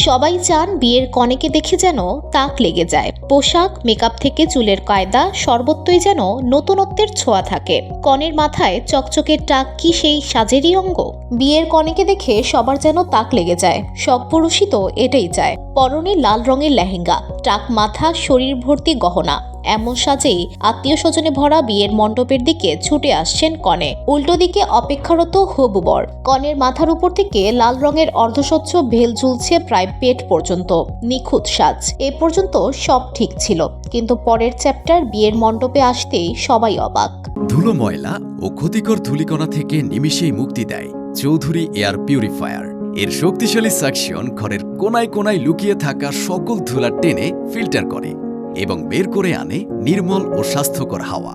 সবাই চান বিয়ের কনেকে দেখে যেন তাক লেগে যায়। পোশাক, মেকআপ থেকে চুলের কায়দা সর্বত্রই যেন নতুনত্বের ছোঁয়া থাকে। কনের মাথায় চকচকে টাক কি সেই সাজেরই অঙ্গ? বিয়ের কনেকে দেখে সবার যেন তাক লেগে যায়। সব পুরুষই তো এটাই চায়। পরনে লাল রঙের লেহেঙ্গা, টাক মাথা, শরীর ভর্তি গহনা। এমন সাজেই আত্মীয় স্বজনে ভরা বিয়ের মণ্ডপের দিকে ছুটে আসছেন কনে। উল্টো দিকে অপেক্ষারত হবু বর। কনের মাথার উপর থেকে লাল রঙের অর্ধস্বচ্ছ ভেল ঝুলছে প্রায় পেট পর্যন্ত। নিখুঁত সাজ। এ পর্যন্ত সব ঠিক ছিল, কিন্তু পরের চ্যাপ্টার বিয়ের মণ্ডপে আসতেই সবাই অবাক। ধুলো, ময়লা ও ক্ষতিকর ধূলিকণা থেকে নিমিষেই মুক্তি দেয় চৌধুরী এয়ার পিউরিফায়ার। এর শক্তিশালী সাকশন ঘরের কোনায় কোনায় লুকিয়ে থাকা সকল ধুলা টেনে ফিল্টার করে এবং বের করে আনে নির্মল ও স্বাস্থ্যকর হাওয়া।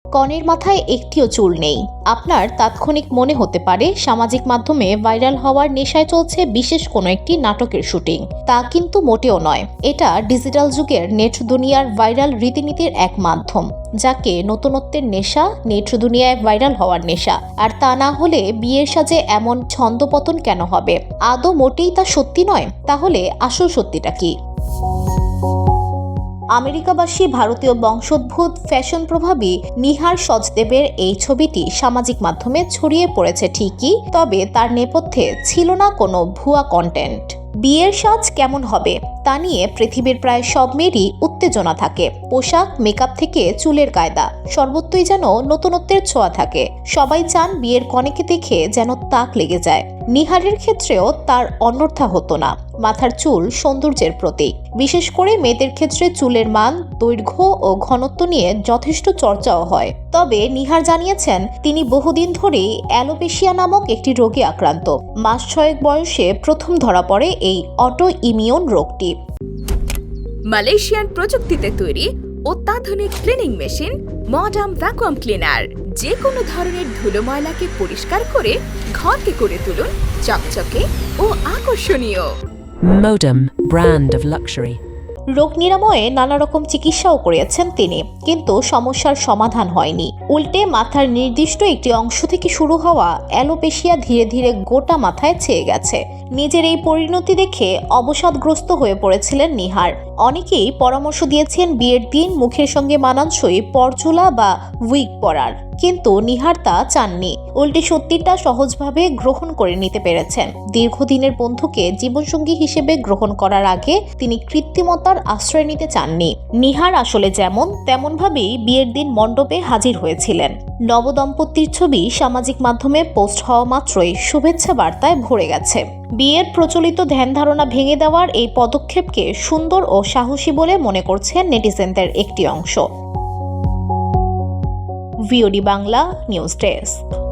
কনের মাথায় একটিও চুল নেই। আপনার তাৎক্ষণিক মনে হতে পারে সামাজিক মাধ্যমে ভাইরাল হওয়ার নেশায় চলছে বিশেষ কোনো একটি নাটকের শুটিং। তা কিন্তু মোটেও নয়। এটা ডিজিটাল যুগের নেট দুনিয়ার ভাইরাল রীতিনীতির এক মাধ্যম, যাকে নতুনত্বের নেশা, নেট দুনিয়ায় ভাইরাল হওয়ার নেশা। আর তা না হলে বিয়ের সাজে এমন ছন্দপতন কেন হবে? আদৌ মোটেই তা সত্যি নয়। তাহলে আসল সত্যিটা কি? আমেরিকাবাসী ভারতীয় বংশোদ্ভূত ফ্যাশন প্রভাবী নিহার সচদেবের এই ছবিটি সামাজিক মাধ্যমে ছড়িয়ে পড়েছে ঠিকই, তবে তার নেপথ্যে ছিল না কোনো ভুয়া কন্টেন্ট। বিয়ের সাজ কেমন হবে তা নিয়ে পৃথিবীর প্রায় সব মেয়েরই উত্তেজনা থাকে। পোশাক, মেকআপ থেকে চুলের কায়দা সর্বত্রই যেন নতুনত্বের ছোঁয়া থাকে। সবাই চান বিয়ের কনেকে দেখে যেন তাক লেগে যায়। নিহারের ক্ষেত্রেও তার অন্যথা হতো না। মাথার চুল সৌন্দর্যের প্রতীক। বিশেষ করে মেয়েদের ক্ষেত্রে চুলের মান, দৈর্ঘ্য ও ঘনত্ব নিয়ে যথেষ্ট চর্চাও হয়। তবে নিহার জানিয়েছেন তিনি বহুদিন ধরেই অ্যালোপেশিয়া নামক একটি রোগে আক্রান্ত। মাস 6 বয়সে প্রথম ধরা পড়ে এই অটো ইমিউন রোগটি। মালয়েশিয়ান প্রযুক্তিতে তৈরি অত্যাধুনিক cleaning machine modern vacuum cleaner যে কোনো ধরনের ধুলো ময়লাকে পরিষ্কার করে ঘরকে করে তুলুন চকচকে ও আকর্ষণীয়। Modem, brand of luxury. রোগ নিরাময়ে নানা রকম চিকিৎসাও করিয়েছেন তিনি, কিন্তু সমস্যার সমাধান হয়নি। উল্টে মাথার নির্দিষ্ট একটি অংশ থেকে শুরু হওয়া অ্যালোপেশিয়া ধীরে ধীরে গোটা মাথায় ছেয়ে গেছে। নিজের এই পরিণতি দেখে অবসাদগ্রস্ত হয়ে পড়েছিলেন নিহার। অনেকেই পরামর্শ দিয়েছেন বিয়ের দিন মুখের সঙ্গে মানানসই পরচুলা বা উইগ পরার, কিন্তু নিহার তা চাননি। উল্টে সত্যিটা সহজভাবে গ্রহণ করে নিতে পেরেছেন। দীর্ঘদিনের বন্ধুকে জীবনসঙ্গী হিসেবে গ্রহণ করার আগে তিনি কৃত্রিমতার আশ্রয় নিতে চাননি। নিহার আসলে যেমন তেমনভাবেই বিয়ের দিন মণ্ডপে হাজির হয়েছিলেন। নবদম্পতির ছবি সামাজিক মাধ্যমে পোস্ট হওয়া মাত্রই শুভেচ্ছা বার্তায় ভরে গেছে। বিয়ের প্রচলিত ধ্যান ধারণা ভেঙে দেওয়ার এই পদক্ষেপকে সুন্দর ও সাহসী বলে মনে করছেন নেটিজেনদের একটি অংশ। VOD Bangla news desk.